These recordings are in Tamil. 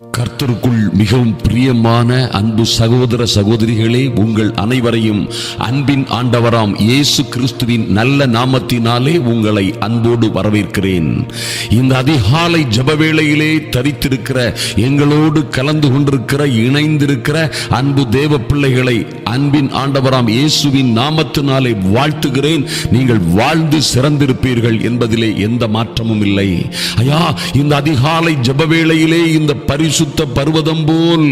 கர்த்தருக்குள் மிகவும் பிரியமான அன்பு சகோதர சகோதரிகளே, உங்கள் அனைவரையும் அன்பின் ஆண்டவராம் இயேசு கிறிஸ்துவின் நல்ல நாமத்தினாலே உங்களை அன்போடு வரவேற்கிறேன். இந்த அதிகாலை ஜெப வேளையிலே தரித்திருக்கிற எங்களோடு கலந்து கொண்டிருக்கிற இணைந்திருக்கிற அன்பு தேவ பிள்ளைகளை அன்பின் ஆண்டவராம் இயேசுவின் நாமத்தினாலே வாழ்த்துகிறேன். நீங்கள் வாழ்ந்து சிறந்திருப்பீர்கள் என்பதிலே எந்த மாற்றமும் இல்லை. ஐயா, இந்த அதிகாலை ஜெப வேளையிலே இந்த பரிசுத்த பர்வதம் போல்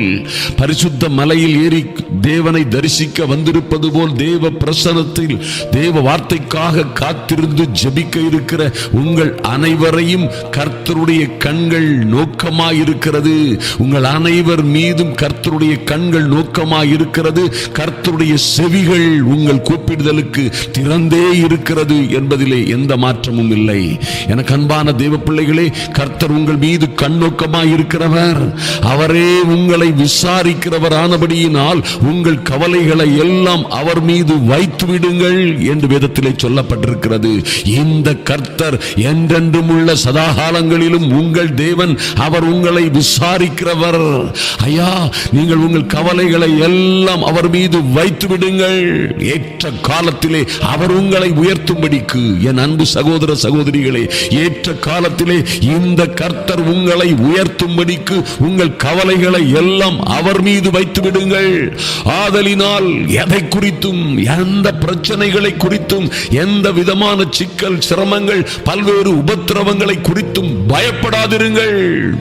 பரிசுத்த மலையில் ஏறி தேவனை தரிசிக்க வந்திருப்பது போல் தேவ பிரசன்னத்தில் தேவ வார்த்தைக்காக காத்திருந்து ஜெபிக்க இருக்கிற உங்கள் அனைவரையும் கர்த்தருடைய கண்கள் நோக்கமாயிருக்கிறது. உங்கள் அனைவர் மீதும் கர்த்தருடைய கண்கள் நோக்கமாயிருக்கிறது. கர்த்தருடைய செவிகள் உங்கள் கூப்பிடுதலுக்கு திறந்தே இருக்கிறது என்பதிலே எந்த மாற்றமும் இல்லை. எனக்கு அன்பான தேவ பிள்ளைகளே, கர்த்தர் உங்கள் மீது கண்ணோக்கமாயிருக்கிறவர். அவரே உங்களை விசாரிக்கிறவர் ஆனபடியினால் உங்கள் கவலைகளை எல்லாம் அவர் மீது வைத்து விடுங்கள் என்று வேதத்திலே சொல்லப்பட்டிருக்கிறது. இந்த கர்த்தர் என்றென்றும் உள்ள சதாகாலங்களிலும் உங்கள் தேவன். அவர் உங்களை விசாரிக்கிறவர். ஐயா, நீங்கள் உங்கள் கவலைகளை எல்லாம் அவர் மீது வைத்து விடுங்கள். ஏற்ற காலத்திலே அவர் உங்களை உயர்த்தும்படிக்கு என் அன்பு சகோதர சகோதரிகளே, ஏற்ற காலத்திலே இந்த கர்த்தர் உங்களை உயர்த்தும்படிக்கு உங்கள் கவலைகளை எல்லாம் அவர் மீது வைத்து விடுங்கள். ஆதலினால் எதை குறித்தும், எந்த பிரச்சனைகளை குறித்தும், எந்த விதமான சிக்கல் சிரமங்கள் பல்வேறு உபத்திரவங்களை குறித்தும் பயப்படாதிருங்கள்.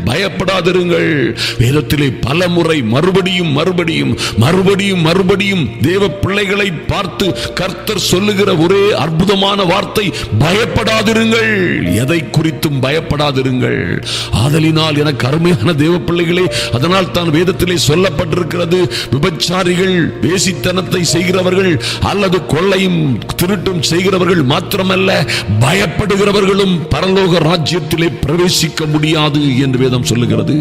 பயப்படாதிருங்கள். வேதத்திலே பல முறை மறுபடியும் மறுபடியும் மறுபடியும் மறுபடியும் தேவ பிள்ளைகளை பார்த்து கர்த்தர் சொல்லுகிற ஒரே அற்புதமான வார்த்தை, பயப்படாதிருங்கள். எதை குறித்தும் பயப்படாதிருங்கள். ஆதலினால் எனக்கு அருமையான தேவ பிள்ளைகளே, அதனால் தான் வேதத்திலே சொல்லப்பட்டிருக்கிறது, விபச்சாரிகள், வேசித்தனத்தை செய்கிறவர்கள் அல்லது கொள்ளையும் திருட்டும் செய்கிறவர்கள் மாத்திரமல்ல, பயப்படுகிறவர்களும் பரலோக ராஜ்யத்திலே பிரவேசிக்க முடியாது என்று வேதம் சொல்லுகிறது.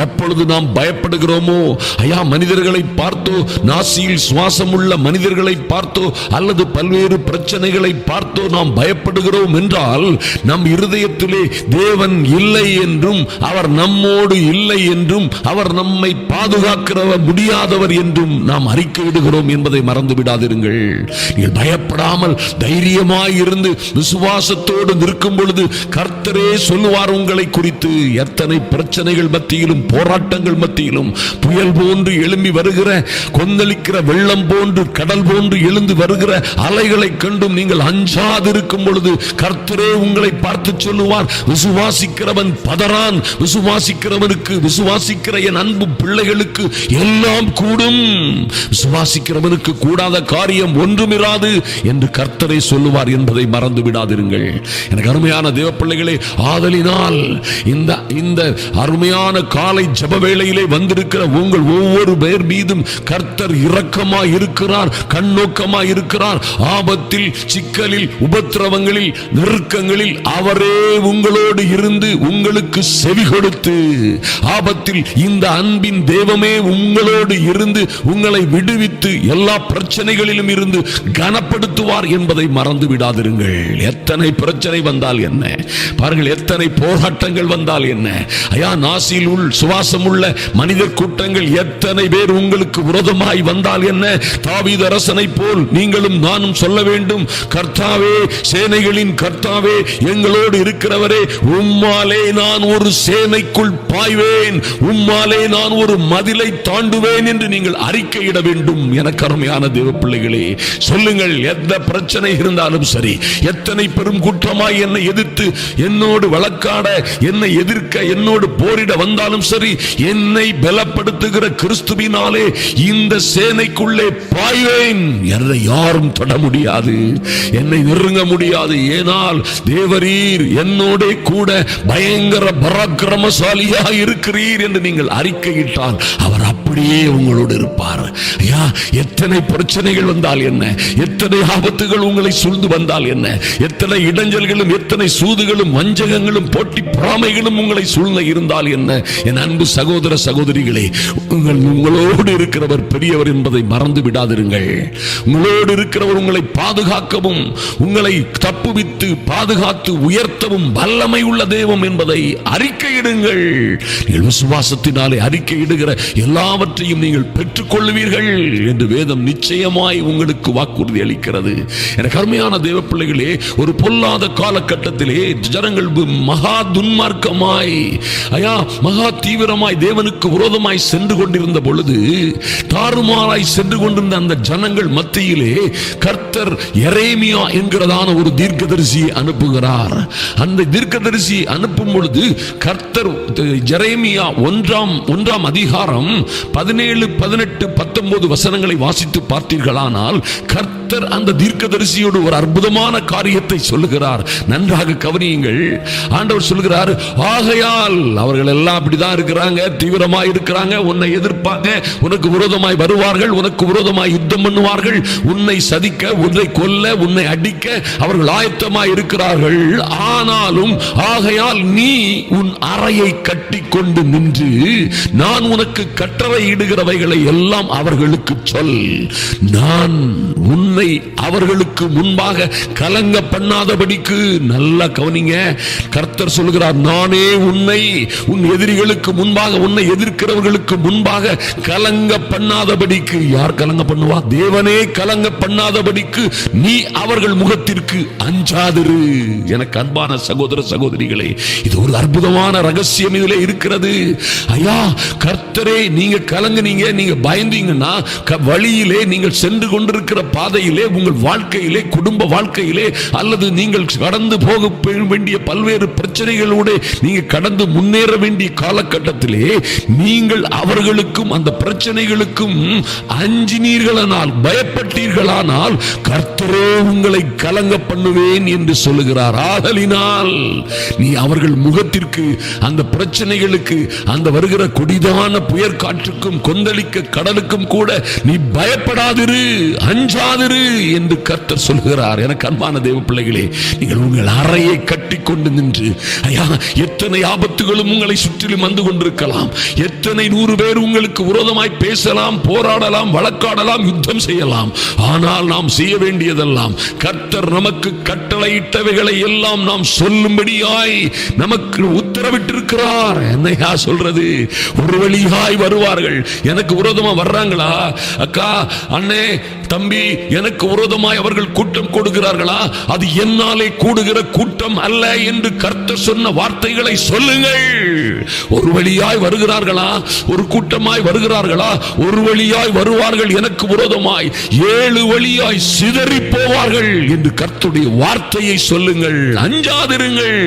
எப்பொழுது நாம் பயப்படுகிறோமோ, ஐயா, மனிதர்களை பார்த்தோ, நாசியில் சுவாசம் உள்ள மனிதர்களை பார்த்தோ அல்லது பல்வேறு பிரச்சனைகளை பார்த்தோ நாம் பயப்படுகிறோம் என்றால் நம் இருதயத்திலே தேவன் இல்லை என்றும் அவர் நம்மோடு இல்லை என்றும் அவர் நம்மை பாதுகாக்கிறவர் முடியாதவர் என்றும் நாம் அறிக்கையிடுகிறோம் என்பதை மறந்து விடாதிருங்கள். பயப்படாமல் தைரியமாய் இருந்து விசுவாசத்தோடு நிற்கும் பொழுது கர்த்தரே சொல்லுவார் உங்களை குறித்து. எத்தனை பிரச்சனைகள் மத்தியிலும் போராட்டங்கள் மத்தியிலும் புயல் போன்று எழும்பி வருகிற, கொந்தளிக்கிற வெள்ளம் போன்று கடல் போன்று எழுந்து வருகிற அலைகளை கண்டும் நீங்கள் அஞ்சாதிருக்கும் பொழுது கர்த்தரே உங்களை பார்த்து சொல்லுவார், விசுவாசிக்கிறவன் பதறான், விசுவாசிக்கிறவனுக்கு, விசுவாசிக்கிற என் அன்பு பிள்ளைகளுக்கு எல்லாம் கூடும், விசுவாசிக்கிறவனுக்கு கூடாத காரியம் ஒன்றுமிராது என்று கர்த்தரை சொல்லுவார் என்பதை மறந்து விடாதிருங்கள். எனக்கு அருமையான தேவ பிள்ளைகளே, ஆதலினால் இந்த அருமையான காலை ஜெப வேளையிலே வந்திருக்கிற உங்கள் ஒவ்வொரு பேர் மீதும் கர்த்தர் இரக்கமாய் இருக்கிறார், கண்ணோக்கமாய் இருக்கிறார். ஆபத்தில், சிக்கலில், உபத்திரவங்களில், நெருக்கங்களில் அவரே உங்களோடு இருந்து உங்களுக்கு செவி கொடுத்து, ஆபத்தில் இந்த அன்பின் தேவமே உங்களோடு இருந்து உங்களை விடுவித்து எல்லா பிரச்சனைகளிலும் இருந்து கனப்படுத்துவார் என்பதை மறந்து விடாதிருங்கள். எத்தனை பிரச்சனை வந்தால் என்ன, பாருங்கள், எத்தனை போராட்டங்கள் வந்தால் என்ன, ஐயா, நாசியில் சுவாசம் உள்ள மனிதர் கூட்டங்கள் எத்தனை பேர் உங்களுக்கு விரோதமாய் வந்தால் என்ன, தாவீது அரசனை போல் நீங்களும் நானும் சொல்ல வேண்டும், கர்த்தாவே, சேனைகளின் கர்த்தாவே, எங்களோடு இருக்கிறவரே, உம்மாலே நான் ஒரு சேனைக்குள் பாய்வேன், உம்மாலே நான் ஒரு மதிலை தாண்டுவேன் என்று நீங்கள் அறிக்கையிட வேண்டும். எனக்கு அருமையான தேவ பிள்ளைகளே, சொல்லுங்கள், எந்த பிரச்சனை இருந்தாலும் சரி, எத்தனை பெரும் குற்றமாய் என்னை எதிர்த்து என்னோடு வழக்காட, என்னை எதிர்க்க, என்னோடு போரிட வந்தாலும் சரி, என்னை பலப்படுத்துகிற கிறிஸ்துவினாலே இந்த சேனைக்குள்ளே பாய்வேன். என்னை யாரும் தொட முடியாது, என்னை நெருங்க முடியாது. ஏனால் தேவரீர் என்னோட கூட பயங்கர பராக்கிரமசாலியா இருக்கிறீர் என்று நீங்கள் அறிக்கையிட்டால் அவர் அப்படியே உங்களோடு இருப்பார். ஐயா, எத்தனை பிரச்சனைகள் வந்தால் என்ன, எத்தனை ஆபத்துகள் உங்களை சூழ்ந்து வந்தால் என்ன, எத்தனை இடைஞ்சல்களும், எத்தனை சூதுகளும், வஞ்சகங்களும், போட்டி பொறாமைகளும் உங்களை சூழ்ந்து இருந்தால் என்ன, என் அன்பு சகோதர சகோதரிகளே, உங்களோடு இருக்கிறவர் பெரியவர் என்பதை மறந்து விடாதிருங்கள். உங்களோடு இருக்கிறவர் உங்களை பாதுகாக்கவும், உங்களை தப்புவித்து பாதுகாத்து உயர்த்தவும் வல்லமை உள்ள தெய்வம் என்பதை அறிக்கையிடுங்கள். நீங்கள் விசுவாசத்தினாலே அறிக்கையிடுகிற எல்லாவற்றையும் நீங்கள் பெற்றுக்கொள்வீர்கள் என்று வேதம் நிச்சயமாய் உங்களுக்கு வாக்குறுதி அளிக்கிறது. எனக்கு அருமையான தேவ பிள்ளைகளே, ஒரு பொல்லாத காலகட்டத்திலே ஜனங்கள் மகா துன்மார்க்கமாய் மகா தீவிரமாய் தேவனுக்கு விரோதமாய் சென்று கொண்டிருந்த பொழுது, தாறுமாறாய் சென்று கொண்டிருந்த அந்த ஜனங்கள் மத்தியிலே கர்த்தர் எரேமியா என்கிறதான ஒரு தீர்க்கதரிசியை அனுப்புகிறார். அந்த தீர்க்கதரிசி அனுப்பும் பொழுது கர்த்தர் எரேமியா ஒன்றாம் அதிகாரம் 17, 18, 19 வசனங்களை வாசித்து பார்த்தீர்களானால் கர்த்தர் அந்த தீர்க்கதரிசியோடு ஒரு அற்புதமான காரியத்தை சொல்லுகிறார். நன்றாக கவனியுங்கள். ஆண்டவர் சொல்லுகிறார், ஆகையால் அவர்கள் எல்லாம் அப்படிதான் இருக்கிறாங்க, தீவிரமாய் இருக்கிறாங்க, உன்னை எதிர்ப்பாங்க, உனக்கு விரோதமாய் வருவார்கள், உனக்கு விரோதமாய் யுத்தம் பண்ணுவார்கள், உன்னை சதிக்க, உன்னை கொல்ல, உன்னை அடிக்க அவர்கள் ஆயத்தமாய் இருக்கிறார்கள். ஆனாலும் ஆகையால் நீ உன் அறையை கட்டி கொண்டு நின்று நான் உனக்கு கட்டளை இடுகிறவைகளை எல்லாம் அவர்களுக்கு சொல். நான் உன்னை அவர்களுக்கு முன்பாக கலங்க பண்ணாதபடிக்கு, நல்லா கவனிங்க, கர்த்தர் சொல்கிறார், நானே உன்னை உன் எதிரிகளுக்கு முன்பாக, உன்னை எதிர்க்கிறவர்களுக்கு முன்பாக கலங்க பண்ணாதபடிக்கு. யார் கலங்க பண்ணுவா? தேவனே கலங்க பண்ணாதபடிக்கு நீ அவர்கள் முகத்திற்கு அஞ்சாதிரு. எனக்கு அன்பான சகோதர சகோதரிகளே, இது ஒரு அற்புதமான ரகசியம் இதிலே இருக்கிறது. ஐயா, கர்த்தரே நீங்க கலங்குனீங்க, நீங்க பயந்தீங்கன்னா வழியிலே நீங்கள் சென்று கொண்டிருக்கிற பாதையிலே, உங்கள் வாழ்க்கையிலே, குடும்ப வாழ்க்கையிலே, அல்லது நீங்கள் கடந்து போக வேண்டிய பல்வேறு பிரச்சனைகளோடு நீங்க கடந்து முன்னேற வேண்டிய காலகட்டத்திலே நீங்கள் அவர்களுக்கும் அந்த பிரச்சனைகளுக்கும் அஞ்சினீர்களானால், பயப்பட்டீர்களானால் கர்த்தரே உங்களை கலங்க பண்ணுவேன் என்று சொல்லுகிறார். ஆதலினால் நீ அவர்கள் முகத்திற்கு, அந்த பிரச்சனைகளுக்கு, அந்த வருகிற கொடிதான புயற் காற்றுக்கும் கொந்தளிக்க கடலுக்கும் கூட நீ பயப்படாதிரு, அஞ்சாதிரு என்று கர்த்தர் சொல்கிறார். எனக்கு அன்பான தேவ பிள்ளைகளே, நீங்கள் உங்கள் அறையை கட்டி கொண்டு நின்று, ஐயா, எத்தனை ஆபத்துகளும் உங்களை சுற்றிலும் வந்து கொண்டிருக்கலாம், எத்தனை 100 பேர் உங்களுக்கு விரோதமாய் பேசலாம், போராடலாம், வழக்காடலாம், யுத்தம் செய்யலாம். ஆனால் நாம் செய்ய வேண்டியதெல்லாம், கர்த்தர் நமக்கு கட்டளையிட்டவைகளை எல்லாம் நாம் சொல்லும்படியாய் நமக்கு உத்தரவிட்டிருக்கிறார். என்னையா சொல்றது? ஒரு வழியாய் வருவார்கள். எனக்கு விரோதமா வர்றாங்களா? அக்கா, அண்ணே, தம்பி, எனக்கு விரோதமாய் அவர்கள் கூட்டம் கூடுகிறார்களா? அது என்னாலே கூடுகிற கூட்டம் அல்ல என்று கர்த்தர் சொன்ன வார்த்தைகளை சொல்லுங்கள். ஒரு வழியாய் வருகிறார்களா? ஒரு கூட்டமாய் வருகிறார்களா? ஒரு வழியாய் வருவார்கள் எனக்கு விரோதமாய், 7 வழியாய் சிதறி போவார்கள் என்று கர்த்தருடைய வார்த்தையை சொல்லுங்கள். அஞ்சாதிருங்கள்.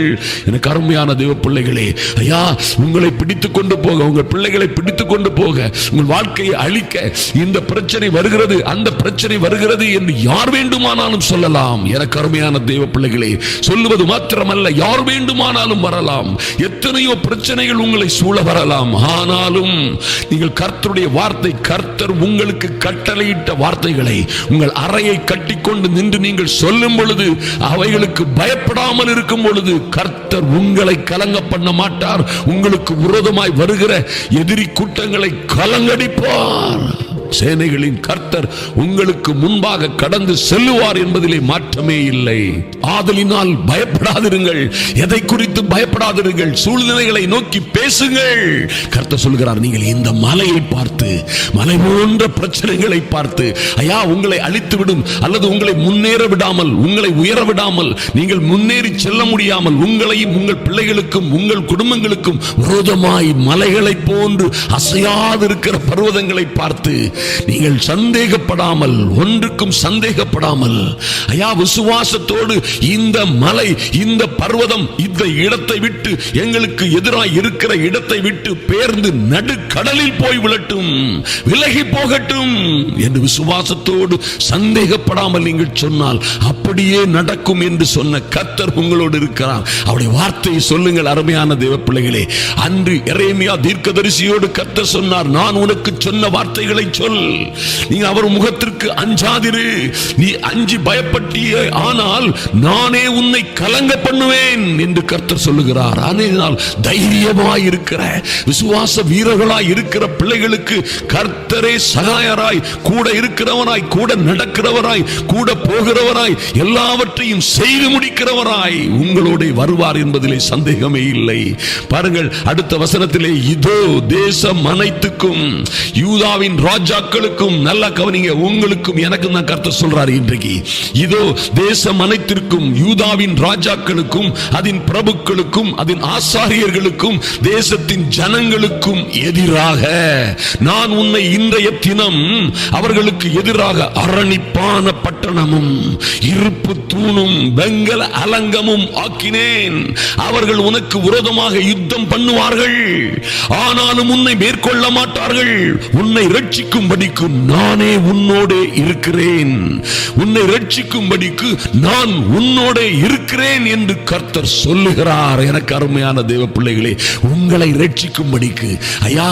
எனக்கு அருமையான தேவ பிள்ளைகளே, ஐயா, உங்களை பிடித்துக் கொண்டு போக, உங்கள் பிள்ளைகளை பிடித்துக் கொண்டு போக, உங்கள் வாழ்க்கையை அழிக்க இந்த பிரச்சனை வருகிறது, அந்த பிரச்சனை வருகிறது என்று யார் வேண்டுமானாலும் சொல்லலாம். எனக்கு அருமையான தேவ பிள்ளைகளே, சொல்லுவது மாத்திரமல்ல, யார் வேண்டுமானாலும் வரலாம். எத்தனையோ பிரச்சனைகள் உங்களை சூழ வரலாம். ஆனாலும் நீங்கள் கர்த்தருடைய வார்த்தை, கர்த்தர் உங்களுக்கு கட்டளையிட்ட வார்த்தைகளை உங்கள் அறையை கட்டிக்கொண்டு நின்று நீங்கள் சொல்லும் பொழுது, அவைகளுக்கு பயப்படாமல் இருக்கும் பொழுது கர்த்தர் உங்களை கலங்க பண்ண மாட்டார். உங்களுக்கு விரோதமாய் வருகிற எதிரி கூட்டங்களை கலங்கடிப்பார். சேனைகளின் கர்த்தர் உங்களுக்கு முன்பாக கடந்து செல்லுவார் என்பதிலே மாற்றமே இல்லை. ஆதலினால் பயப்படாதிருங்கள். எதை குறித்து பயப்படாதிருங்கள். சூழ்நிலைகளை நோக்கி பேசுங்கள். கர்த்தர் சொல்கிறார், நீங்கள் இந்த மலையை பார்த்து, மலை போன்ற பிரச்சனைகளை பார்த்து, ஐயா, உங்களை அழித்துவிடும் அல்லது உங்களை முன்னேற விடாமல், உங்களை உயர விடாமல், நீங்கள் முன்னேறி செல்ல முடியாமல், உங்களையும் உங்கள் பிள்ளைகளுக்கும் உங்கள் குடும்பங்களுக்கும் விரோதமாய் மலைகளை போன்று அசையாதிருக்கிற பர்வதங்களை பார்த்து நீங்கள் சந்தேகப்படாமல், ஒன்றுக்கும் சந்தேகப்படாமல், ஐயா, விசுவாசத்தோடு இந்த மலை, இந்த பர்வதம் இந்த இடத்தை விட்டு, எங்களுக்கு எதிராக இருக்கிற இடத்தை விட்டு பெயர்ந்து நடுக்கடலில் போய் விழட்டும், விலகி போகட்டும் என்று விசுவாசத்தோடு சந்தேகப்படாமல் நீங்கள் சொன்னால் அப்படியே நடக்கும் என்று சொன்ன கர்த்தர் உங்களோடு இருக்கிறார். அவருடைய வார்த்தையை சொல்லுங்கள். அருமையான தேவ பிள்ளைகளே, அன்று எரேமியா தீர்க்கதரிசியோடு கர்த்தர் சொன்னார், நான் உனக்கு சொன்ன வார்த்தைகளை சொல். நீங்க அவர் முகத்திற்கு கர்த்தருக்கு அஞ்சாதிரு. நீ அஞ்சி பயப்பட்டியே ஆனால் நானே உன்னை கலங்க பண்ணுவேன் என்று கர்த்தர் சொல்லுகிறார். ஆனால் தைரியமாய் இருக்கிற விசுவாச வீரர்களாய் இருக்கிற பிள்ளைகளுக்கு கர்த்தரே சகாயராய், கூட இருக்கிறவராய், கூட நடக்கிறவராய், கூட போகிறவராய், எல்லாவற்றையும் செய்து முடிக்கிறவராய் உங்களோட வருவார் என்பதிலே சந்தேகமே இல்லை. பாருங்கள் அடுத்த வசனத்திலே, இதோ தேசம் அனைத்துக்கும் யூதாவின் ராஜாக்களுக்கும், நல்லா கவனிங்க, உங்களுக்கும் எனக்கும் தான் கர்த்தர் சொல்றாரு இன்றைக்கு. இதோ தேசம் அனைத்திற்கும், யூதாவின் ராஜாக்களுக்கும், அதன் பிரபுக்களுக்கும், அதன் ஆசாரியர்களுக்கும், தேசத்தின் ஜனங்களுக்கும் எதிராக நான் உன்னை இன்றைய தினம் அவர்களுக்கு எதிராக அரணிப்பான பட்டணமும் இருப்பு தூணும் வெங்கல அலங்கமும் ஆக்கினேன். அவர்கள் உனக்கு விரோதமாக யுத்தம் பண்ணுவார்கள், ஆனாலும் உன்னை மேற்கொள்ள மாட்டார்கள். உன்னை ரட்சிக்கும்படிக்கு நானே உன்னோடே இருக்கிறேன், உன்னை ரட்சிக்கும்படிக்கு நான் உன்னோடே இருக்கிறேன் என்று கர்த்தர் சொல்லுகிறார். எனக்கு அருமையான தேவ பிள்ளைகளே, உங்களை ரட்சிக்கும்படிக்கு ஐயா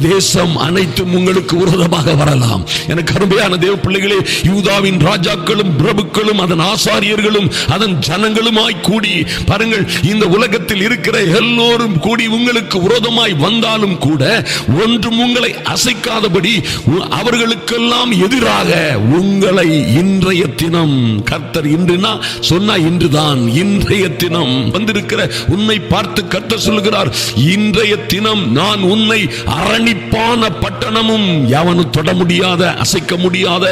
தேசம் அனைத்தும் உங்களுக்கு விரோதமாக வரலாம். எனக்கு அருமையான தேவ பிள்ளைகளே, யூதாவின் ராஜாக்களும் பிரபுக்களும் அதன் ஆசாரியர்களும் அதன் ஜனங்களுமாய் கூடி, பாருங்கள், இந்த உலகத்தில் இருக்கிற எல்லோரும் கூடி உங்களுக்கு விரோதமாய் வந்தாலும் கூட ஒன்றும் உங்களை அசைக்காதபடி அவர்களுக்கெல்லாம் எதிராக உங்களை இன்றைய தினம் கர்த்தர், இன்றுனா சொன்னா இன்றுதான், இன்றைய தினம் வந்திருக்கிற உன்னை பார்த்து கர்த்தர் சொல்லுகிறார், இன்றைய தினம் நான் உன்னை அரணிப்பான பட்டணமும், எவனும் தொட முடியாத, அசைக்க முடியாத,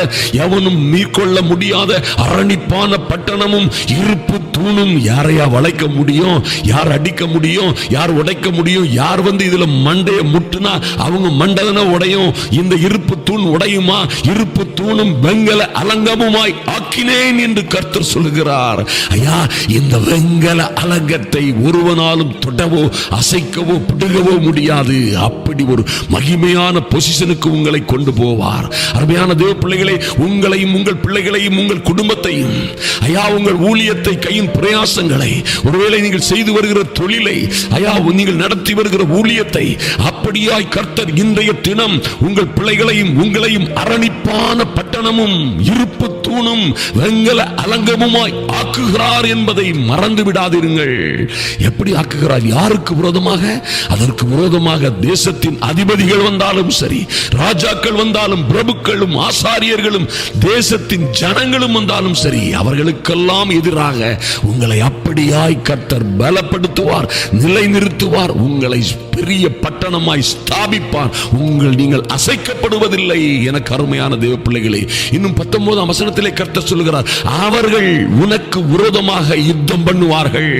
எவனும் மேற்கொள்ள முடியாத அரணிப்பான பட்டணமும் இருப்பு தூணும். யாரையா வளைக்க முடியும்? யார் அடிக்க முடியும்? யார் உடைக்க முடியும்? யார் வந்து இதுல மண்டைய முட்டுனா அவங்க மண்டதன உடையும்? இந்த இருப்பு தூண் உடையுமா? இருப்பு தூணும் வெங்கல அலங்கமுமாய் ஆக்கினேன் என்று கர்த்தர் சொல்லுகிறார். ஐயா, இந்த வெங்கல அலங்கத்தை ஒருவனாலும் தொடவோ அசைக்கவோ பிடுங்கவோ முடியாது. அப்படி ஒரு மகிமையான பொசிஷனுக்கு உங்களை கொண்டு போவார். அருமையான தேவ பிள்ளைகளை, உங்களையும் உங்கள் பிள்ளைகளையும் உங்கள் குடும்பத்தையும் ஐயா உங்கள் ஊழியத்தை, கையின் பிரயாசங்களை, ஒருவேளை நீங்கள் செய்து வருகிற தொழிலை, ஐயா நீங்கள் நடத்தி வருகிற ஊழியத்தை அப்படியாய் கர்த்தர் இன்றைய தினம் உங்கள் பிள்ளைகளையும் உங்களையும் அரணிப்பான பட்டணமும் இருப்பு தூணும் வெங்கல அலங்கமுமாய் ஆக்குகிறார் என்பதை மறந்து விடாதிருங்கள். எப்படி ஆக்குகிறார்? யாருக்கு விரோதமாக? அதற்கு விரோதமாக தேசத்தின் அதிபதிகள் வந்தாலும் சரி, ராஜாக்கள் வந்தாலும், பிரபுக்களும் ஆசாரியர்களும் தேசத்தின் ஜனங்களும் வந்தாலும் சரி, அவர்களுக்கெல்லாம் எதிராக உங்களை அப்படியாய் கர்த்தர் பலப்படுத்துவார், நிலைநிறுத்துவார், உங்களை பெரிய பட்டணமாய் ஸ்தாபிப்பார். நீங்கள் அசைக்கப்படுவதில்லை. எனக்கு அருமையான தேவ பிள்ளைகளே, இன்னும் 19ஆம் வசனத்திலே கர்த்தர் சொல்லுகிறார், அவர்கள் உனக்கு விரோதமாக யுத்தம் பண்ணுவார்கள்.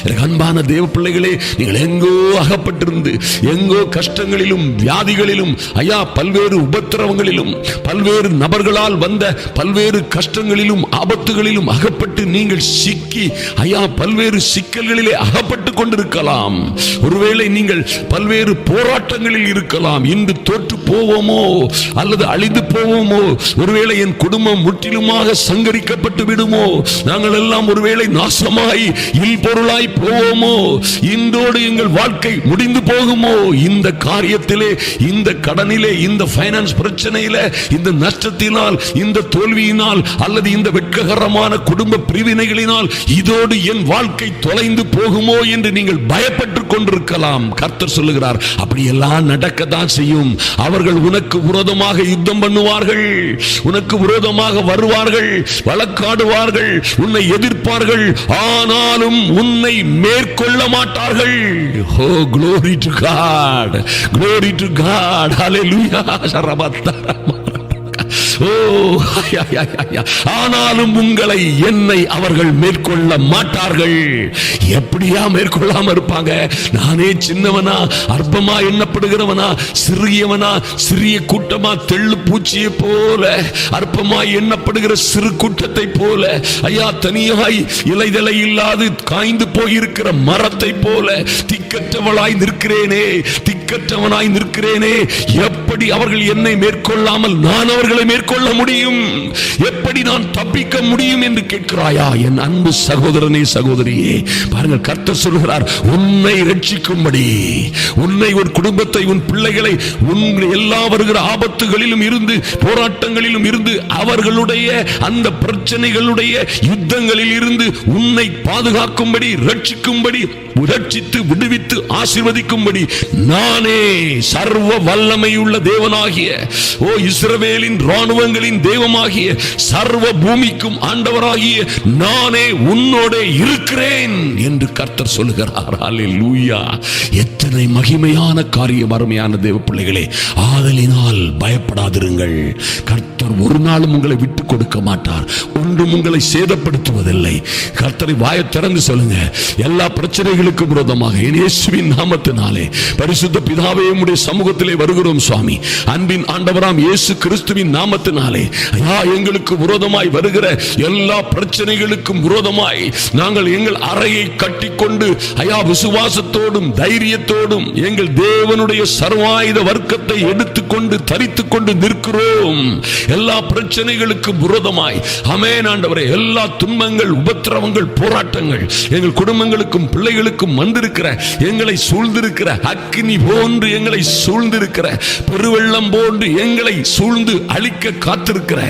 எனக்கு அன்பான தேவ பிள்ளைகளே, நீங்கள் எங்கோ அகப்பட்டிருந்து, எங்கோ கஷ்டங்களிலும் வியாதிகளிலும், ஐயா பல்வேறு உபத்திரவங்களிலும், பல்வேறு நபர்களால் வந்த பல்வேறு கஷ்டங்களிலும் ஆபத்துகளிலும் அகப்பட்டு நீங்கள் சிக்கி, ஐயா பல்வேறு சிக்கல்களிலே அகப்பட்டு கொண்டிருக்கலாம். ஒருவேளை நீங்கள் பல்வேறு போராட்டங்களில் இருக்கலாம். இன்று தோற்று போவோமோ அல்லது அழிந்து போவோமோ, ஒருவேளை என் குடும்பம் முற்றிலுமாக சங்கரிக்கப்பட்டு விடுமோ, நாங்கள் எல்லாம் ஒருவேளை நாசமாய் இல்பொருளாய் போவோமோ, இன்றோடு எங்கள் வாழ்க்கை முடிந்து போகுமோ, இந்த காரியத்திலே, இந்த கடனிலே, இந்த பைனான்ஸ் பிரச்சனையில, இந்த நஷ்டத்தினால், இந்த தோல்வியினால் அல்லது இந்த வெட்ககரமான குடும்ப பிரிவினைகளினால் இதோடு என் வாழ்க்கை தொலைந்து போகுமோ என்று நீங்கள் பயப்பட்டு கொண்டிருக்கலாம். கர்த்தர் சொல்லுகிறார், அப்படியெல்லாம் நடக்கத்தான் செய்யும். அவர்கள் உனக்கு விரோதமாக யுத்தம் பண்ணுவார்கள், உனக்கு விரோதமாக வருவார்கள், வழக்காடுவார்கள், உன்னை எதிர்ப்பார்கள், ஆனாலும் உன்னை மேற்கொள்ள மாட்டார்கள். ஓ glory to God, glory to God, hallelujah. ஆனாலும் உங்களை, என்னை அவர்கள் மேற்கொள்ள மாட்டார்கள். எப்படியா மேற்கொள்ளாம இருப்பாங்க? நானே சின்னவனா, அற்பமா எண்ணப்படுகிறவனா, சிறியவனா, சிறிய கூட்டமா, தெள்ளு பூச்சியை போல, அற்பமா எண்ணப்படுகிற சிறு கூட்டத்தை போல, ஐயா தனியாய் இலைதலை இல்லாது காய்ந்து போயிருக்கிற மரத்தை போல திக்கற்றவளாய் நிற்கிறேனே, திக்க திக்கற்றவனாய் நிற்கிறேனே, எப்படி அவர்கள் என்னை மேற்கொள்ளாமல் நான் அவர்களை மேற்கொள்ள முடியும்? எப்படி நான் தப்பிக்க முடியும் என்று கேட்கிறாயா என் அன்பு சகோதரனே, சகோதரியே? பாருங்கள், கர்த்தர் சொல்கிறார், உன்னை ரட்சிக்கும்படி, உன்னை, உன் குடும்பத்தை, உன் பிள்ளைகளை, உன் எல்லா வருகிற ஆபத்துகளிலும் இருந்து, போராட்டங்களிலும் இருந்து, அவர்களுடைய அந்த பிரச்சனைகளுடைய யுத்தங்களில் இருந்து உன்னை பாதுகாக்கும்படி, ரட்சிக்கும்படி, ரட்சித்து விடுவித்து ஆசீர்வதிக்கும்படி நானே சர்வ வல்லமையுள்ள தேவனாகிய, ஓ இஸ்ரவேலின் ராணுவங்களின் தெய்வமாகிய, சர்வ பூமிக்கும் ஆண்டவராகிய நானே உன்னோட இருக்கிறேன் என்று கர்த்தர் சொல்லுகிறார். அல்லேலூயா! எத்தனை மகிமையான காரியம், அருமையான தேவ பிள்ளைகளே. ஆதலினால் பயப்படாதிருங்கள். கர்த்தர் ஒரு நாளும் உங்களை விட்டு கொடுக்க மாட்டார். ஒன்றும் உங்களை சேதப்படுத்துவதில்லை. கர்த்தரை வாயை திறந்து சொல்லுங்க. எல்லா பிரச்சனைகளுக்கும் விரோதமாக இயேசுவின் நாமத்தினாலே பரிசுத்த பிதாவே உம்முடைய சமூகத்திலே வருகிறோம் சுவாமி. அன்பின் ஆண்டவராம் இயேசு கிறிஸ்துவின் நாமத்தினாலே ஐயா, எங்களுக்கு விரோதமாய் வருகிற எல்லா பிரச்சனைகளுக்கும் விரோதமாய் நாங்கள் எங்கள் அறையை கட்டிக்கொண்டு ஐயா, விசுவாசத்தோடும் தைரியத்தோடும் எங்கள் தேவனுடைய சர்வாயுத வர்க்கத்தை எடுத்துக்கொண்டு தரித்துக் கொண்டு நிற்கிறோம். எல்லா பிரச்சனைகளுக்கும் விரோதமாய் ஆமென் ஆண்டவரே, எல்லா துன்பங்கள், உபத்திரவங்கள், போராட்டங்கள் எங்கள் குடும்பங்களுக்கும் பிள்ளைகளுக்கும் வந்திருக்கிற, எங்களை சூழ்ந்திருக்கிற அக்கினி போன்று எங்களை சூழ்ந்திருக்கிற, பெருவெள்ளம் போன்று எங்களை சூழ்ந்து அழிக்க காத்திருக்கிற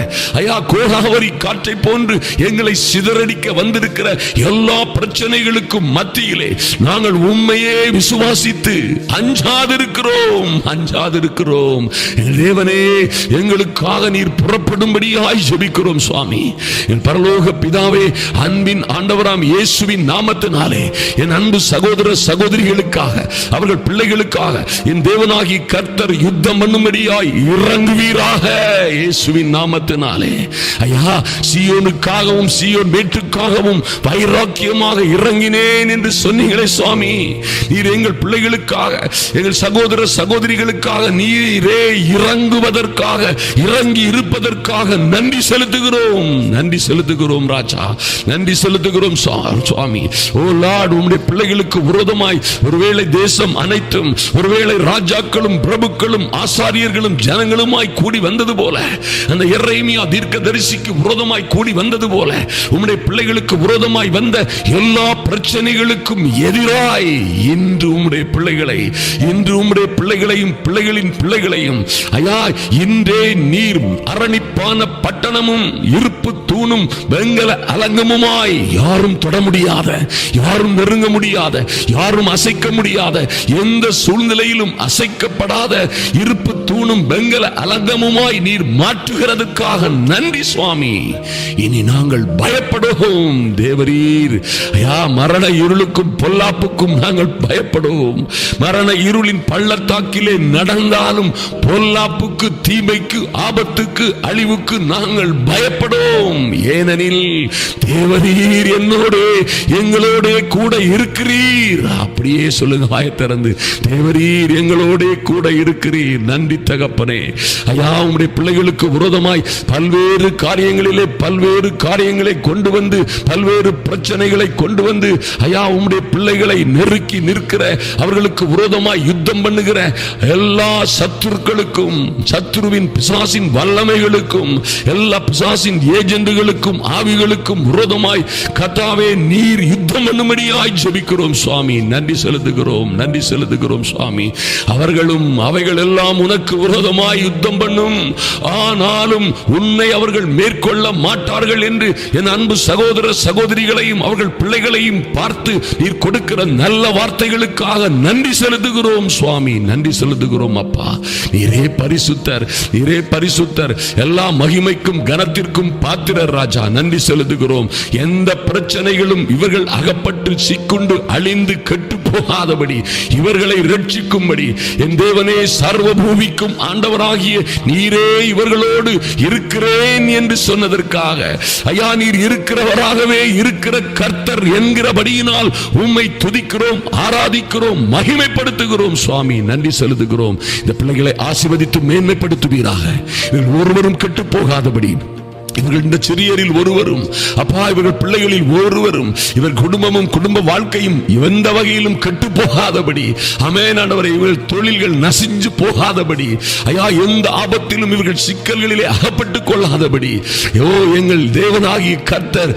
ஐயா, கோதாவரி காற்றை போன்று எங்களை சிதறடிக்க வந்திருக்கிற எல்லா பிரச்சனைகளுக்கும் மத்தியிலே நாங்கள் உண்மையே விசுவாசித்து அஞ்சாதிருக்கிறோம். தேவனே, எங்களுக்காக நீர் புறப்படும்படியாய் ஜெபிக்கிறோம் சுவாமி. என் பரலோக பிதாவே, அன்பின் ஆண்டவராம் இயேசுவின் நாமத்தினாலே என் அன்பு சகோதர சகோதரிகளுக்காக, அவர்கள் பிள்ளைகளுக்காக என் தேவனாகி கர்த்தர் யுத்தம் பண்ணும்படியாய் இறங்குவீராக இயேசுவின் நாமத்தினாலே. ஐயா, சீயோனுக்காகவும் சீயோன் மேட்டுக்காகவும் வைராக்கியமாக இறங்கினேன் என்று சொன்னீங்களே சுவாமி. நீர் எங்கள் பிள்ளைகளுக்காக, எங்கள் சகோதர சகோதரிகளுக்காக நீரே இறங்குவதற்காக, இறங்கி இருப்பதற்காக நன்றி செலுத்துகிறோம் ராஜா, நன்றி செலுத்துகிறோம் சுவாமி. ஓ லார்ட், உம்முடைய பிள்ளைகளுக்கு விரோதமாய் ஒருவேளை தேசம் அனைத்தும், ஒருவேளை ராஜாக்களும் பிரபுக்களும் ஆசாரியர்களும் ஜனங்களுமாய் கூடி வந்தது போல, அந்த எரேமியா தீர்க்கதரிசிக்கு விரோதமாய் கூடி வந்தது போல, உம்முடைய பிள்ளைகளுக்கு விரோதமாய் வந்த எல்லா பிரச்சனைகளுக்கும் எதிராய் இன்று உம்முடைய பிள்ளைகளை, இன்று உம்முடைய பிள்ளைகளையும் பிள்ளைகளின் பிள்ளைகளையும் ஐயா, இன்றே நீர் அரணிப்பான பட்டணமும் இருப்பு தூணும் வெங்கல அலங்கமுமாய் யாரும் தொட முடியாத, யாரும் நெருங்க முடியாத, யாரும் அசைக்க முடியாத, எந்த சூழ்நிலையிலும் அசைக்கப்படாத இருப்பு தூணும் வெங்கல அலங்கமுமாய் நீர் மாற்றுகிறதுக்காக நன்றி சுவாமி. இனி நாங்கள் பயப்படுவோம் தேவரீர். ஐயா, மரண இருளுக்கும் பொல்லாப்புக்கும் நாங்கள் பயப்படுவோம். மரண இருளின் பள்ளத்தாக்கிலே நடந்தாலும் பொல்லாப்புக்கு, தீமைக்கு, ஆபத்துக்கு, அழிவுக்கு நாங்கள் பயப்படுவோம். ஏனெனில் தேவரீர் என்னோடு, எங்களோட கூட இருக்கிறீர். அப்படியே சொல்லுங்க வாயை திறந்து, தேவரீர் எங்களோட கூட இருக்கிறீர். நன்றி தகப்பனே. ஐயா, உம்முடைய பிள்ளைகளுக்கு விரோதமாய் பல்வேறு காரியங்களிலே பல்வேறு காரியங்களை கொண்டு வந்து, பல்வேறு பிரச்சனைகளை கொண்டு வந்து ஐயா, உம்முடைய பிள்ளைகளை நெருக்கி நிற்கிற, அவர்களுக்கு விரோதமாய் யுத்தம் பண்ணுகிற எல்லா சத்துருக்களுக்கும், சத்துருவின் பிசாசின் வல்லமைகளுக்கும், எல்லா பிசாசின் ஏஜெண்டுகளுக்கும், ஆவிகளுக்கும் விரோதமாய் கர்த்தாவே நீர் யுத்தம் பண்ணும்படியாய் ஜெபிக்கிறோம் சுவாமி. நன்றி செலுத்துகிறோம் சுவாமி. அவர்களும் அவைகள் எல்லாம் உனக்கு விரோதமாய் யுத்தம் பண்ணும், ஆனாலும் உன்னை அவர்கள் மேற்கொள்ள மாட்டார்கள் என்று என் அன்பு சகோதர சகோதரிகளையும் அவர்கள் பிள்ளைகளையும் பார்த்து நீர் கொடுக்கிற நல்ல வார்த்தைகளுக்காக நன்றி செலுத்துகிறோம் சுவாமி. நன்றி செலுத்துகிறோம் அப்பா. நீரே பரிசுத்தர், நீரே பரிசுத்தர், எல்லா மகிமைக்கும் கனத்திற்கும் பாத்திரர் ராஜா. நன்றி செலுத்துகிறோம். எந்த பிரச்சனைகளும் இவர்கள் அகப்பட்டு சிக்குண்டு அழிந்து கெட்டு போகாதபடி, இவர்களை ரட்சிக்கும்படி என் தேவனே, சர்வ பூமிக்கும் ஆண்டவராகிய நீரே இவர்களோடு இருக்கிறேன் என்று சொன்னதற்காக ஐயா, நீர் இருக்கிறவராகவே இருக்கிற கர்த்தர் என்கிறபடியினால் உம்மை துதிக்கிறோம், ஆராதிக்கிறோம், மகிமைப்படுத்துகிறோம் சுவாமி. நன்றி செலுத்துகிறோம். இந்த பிள்ளைகளை ஆசீர்வதித்து மேன்மைப்படுத்துவீராக. ஒருவரும் கெட்டு போகாதபடி இவர்கள் இந்த சிறியரில் ஒருவரும், அப்பா இவர்கள் பிள்ளைகளில் ஒருவரும், இவர் குடும்பமும் குடும்ப வாழ்க்கையும் எந்த வகையிலும் கெட்டு போகாதபடி, ஆமென் ஆண்டவரே, இவர்கள் தொழில்கள் நசிஞ்சு போகாதபடி, ஐயா எந்த ஆபத்திலும் இவர்கள் சிக்கல்களிலே அகப்பட்டுக் கொள்ளாதபடி, எங்கள் தேவனாகிய கர்த்தர்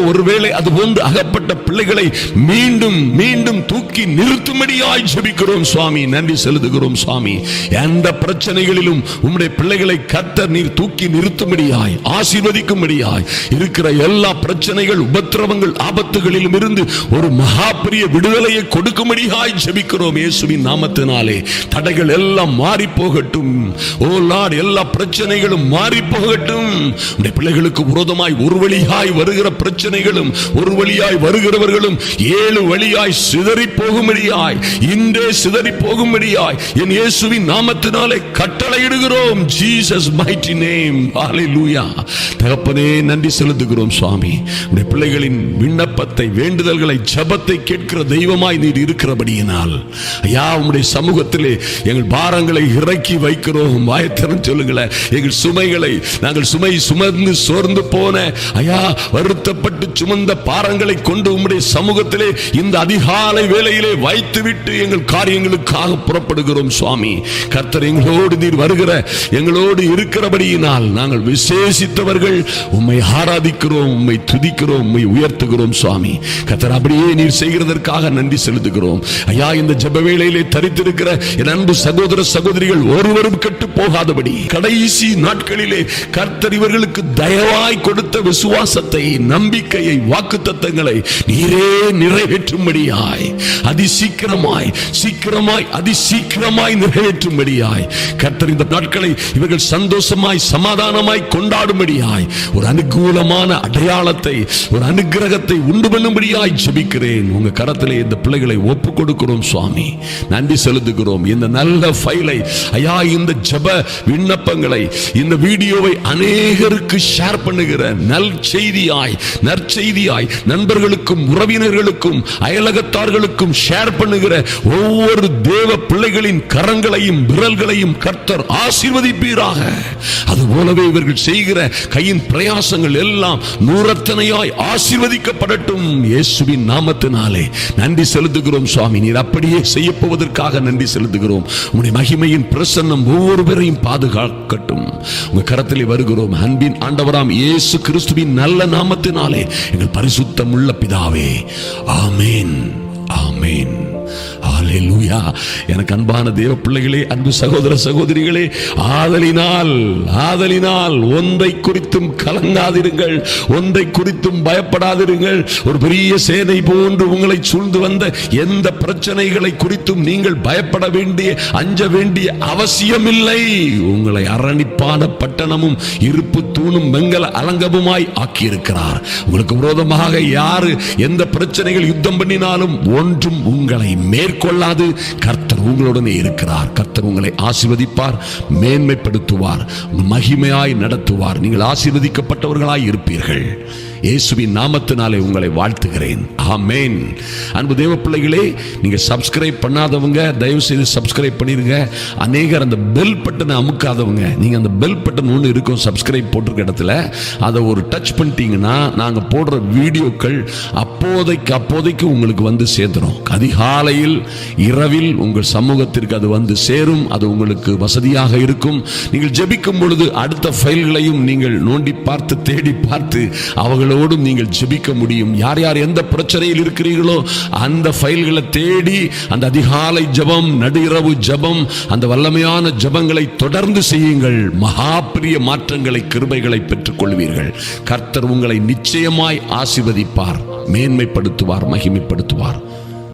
ஒருவேளை அதுபோன்று அகப்பட்ட பிள்ளைகளை மீண்டும் மீண்டும் தூக்கி நிறுத்தும்படியாய் ஜெபிக்கிறோம் சுவாமி. நன்றி செலுத்துகிறோம் சுவாமி. எந்த பிரச்சனைகளிலும் உம்முடைய பிள்ளைகளை கர்த்தர் நீர் தூக்கி நிறுத்தும்படியாய், ஆசீர்வதிக்கும்படியாய், இருக்கிற எல்லா பிரச்சனைகள், உபத்திரவங்கள், ஆபத்துகளிலும் இருந்து ஒரு மகா பெரிய விடுதலையை கொடுக்கும்படியாய் ஜெபிக்கிறோம் இயேசுவின் நாமத்தினாலே. தடைகள் எல்லாம் மாறி போகட்டும். ஓ லார்ட், எல்லா பிரச்சனைகளும் மாறி போகட்டும். உம்முடைய பிள்ளைகளுக்கு விரோதமாய் ஒரு வழியாய் வருகிற பிரச்சனைகளும் ஒரு வழியாய் வருகிறவர்களும் 7 வழியாய் சிதறி போகும்படியாய், இன்றே சிதறி போகும்படியாய் என் இயேசுவின் நாமத்தினாலே கட்டளையிடுகிறோம். Jesus mighty name. ஹalleluya. தகப்பனே நன்றி செலுத்துகிறோம் சுவாமி. உம்முடைய பிள்ளைகளின் விண்ணப்பத்தை, வேண்டுதல்களை, ஜெபத்தை கேட்கிற தெய்வமாய் நீர் இருக்கிறபடியினால் ஐயா உம்முடைய சமூகத்திலே எங்கள் பாரங்களை இறக்கி வைக்கிறோம். வாயத்திறன் சொல்லுங்களேன். எங்கள் சுமைகளை, நாங்கள் சுமை சுமந்து சோர்ந்து போன ஐயா வருத்தப்பட்டு சுமந்த பாரங்களை கொண்டு உம்முடைய சமூகத்திலே இந்த அதிகாலை வேளையிலே வைத்துவிட்டு எங்கள் காரியங்களுக்காக புறப்படுகிறோம் சுவாமி. கர்த்தர் எங்களோடு நீர் வருகிற, எங்களோடு இருக்கிறபடியினால் நாங்கள் விசேஷித்தவர்கள் உம்மை ஆராதிக்கிறோம், உம்மை துதிக்கிறோம், உம்மை உயர்த்துகிறோம் சுவாமி. கர்த்தர் அப்படியே நீர் செய்கிறதற்காக நன்றி செலுத்துகிறோம் ஐயா. இந்த ஜெப வேளையிலே தரித்திருக்கிற என் அன்பு சகோதர சகோதரிகள் ஒருவரும் கெட்டு போகாதபடி கடைசி நாட்களிலே கர்த்தர் இவர்களுக்கு தயவாய் கொடுத்த விசுவாசத்தை, நம்பிக்கையை, வாக்குத்தத்தங்களை நீரே நிறைவேற்றும்படியாய், அதிசீக்கிரமாய் அதிசீக்கிரமாய் நிறைவேற்றும்படியாய் கர்த்தர் இந்த நாட்களை இவர்கள் சந்தோஷமாய் சமாதானமாய் கொண்டாடும்படியாய் ஒரு அனுகூலமான அடையாளத்தை, ஒரு அனுகிரகத்தை உண்டு பண்ணும்படியாய் ஜெபிக்கிறேன். உங்க கரத்திலே இந்த பிள்ளைகளை ஒப்பு கொடுக்கிறோம் சுவாமி. நன்றி செலுத்துகிறோம். இந்த நல்ல ஃபைலை ஐயா, இந்த ஜெப விண்ணப்பங்களை, இந்த வீடியோவை அநேகருக்கு ஷேர் பண்ணுகிற நற்செய்தியாய் நண்பர்களுக்கும் உறவினர்களுக்கும் அயலகத்தார்களுக்கும் ஷேர் பண்ணுகிற ஒவ்வொரு தேவ பிள்ளைகளின் கரங்களையும் விரல்களையும் கர்த்தர் ஆசீர்வதிப்பீராக. அதுபோலவே இவர்கள் செய்கிற கையின் பிரயாசங்கள் எல்லாம் நூறத்தனையாய் ஆசீர்வதிக்கப்படட்டும் இயேசுவின் நாமத்தினாலே. நன்றி செலுத்துகிறோம் சுவாமி. நீர் அப்படியே செய்ய போவதற்காக நன்றி செலுத்துகிறோம். உம்முடைய மகிமையின் பிரசன்னம் ஒவ்வொருவரையும் பாதுகாக்கட்டும். உங்க கரத்திலே வருகிறோம் அன்பின் ஆண்டவராம் இயேசு கிறிஸ்துவின் நல்ல நாமத்தினாலே எங்கள் பரிசுத்தமுள்ள பிதாவே, ஆமென், ஆமென். ஹalleluya. எனக்கு அன்பான தேவ பிள்ளைகளே, அன்பு சகோதர சகோதரிகளே, ஆதலினால் ஒன்றை குறித்தும் கலங்காதிருங்கள், ஒன்றை குறித்தும் பயப்படாதிருங்கள். ஒரு பெரிய சேனை போன்று உங்களை சூழ்ந்து வந்த எந்த பிரச்சனைகளை குறித்தும் நீங்கள் பயப்பட வேண்டிய, அஞ்ச வேண்டிய அவசியமில்லை. உங்களை அரணிப்பான பட்டணமும் இருப்பு தூணும் வெங்கல அலங்கமுமாய் ஆக்கியிருக்கிறார். உங்களுக்கு விரோதமாக யாரு எந்த பிரச்சனைகள் யுத்தம் பண்ணினாலும் ஒன்றும் உங்களை மேற்கொள்ளாது. கர்த்தர் உங்களுடனே இருக்கிறார். கர்த்தர் உங்களை ஆசீர்வதிப்பார், மேன்மைப்படுத்துவார், மகிமையாய் நடத்துவார். நீங்கள் ஆசீர்வதிக்கப்பட்டவர்களாய் இருப்பீர்கள். இயேசுவின் நாமத்தினாலே உங்களை வாழ்த்துகிறேன். ஆமென். அன்பு தேவ பிள்ளைகளே, நீங்க சப்ஸ்கிரைப் பண்ணாதவங்க தயவு செய்து சப்ஸ்கிரைப் பண்ணிருங்க. அநேகர் அந்த பெல் பட்டனை அமுக்காதவங்க, நீங்க அந்த பெல் பட்டன் ஒன்று இருக்கும் சப்ஸ்கிரைப் போட்டிருக்க இடத்துல, அதை ஒரு டச் பண்ணிட்டீங்கன்னா நாங்க போடுற வீடியோக்கள் அப்போதைக்கு உங்களுக்கு வந்து சேர்ந்துடும். அதிகாலையில், இரவில் உங்கள் சமூகத்திற்கு அது வந்து சேரும். அது உங்களுக்கு வசதியாக இருக்கும். நீங்கள் ஜெபிக்கும் பொழுது அடுத்த ஃபைல்களையும் நீங்கள் நோண்டி பார்த்து, தேடி பார்த்து அவங்களோடும் நீங்கள் ஜெபிக்க முடியும். யார் யார் எந்த பிரச்சனையில் இருக்கிறீர்களோ அந்த ஃபைல்களை தேடி அந்த அதிகாலை ஜெபம், நடுஇரவு ஜெபம், அந்த வல்லமையான ஜெபங்களை தொடர்ந்து செய்யுங்கள். மகா பெரிய மாற்றங்களை, கிருபைகளை பெற்றுக் கொள்வீர்கள். கர்த்தர் உங்களை நிச்சயமாய் ஆசீர்வதிப்பார், மேன்மைப்படுத்துவார், மகிமைப்படுத்துவார்.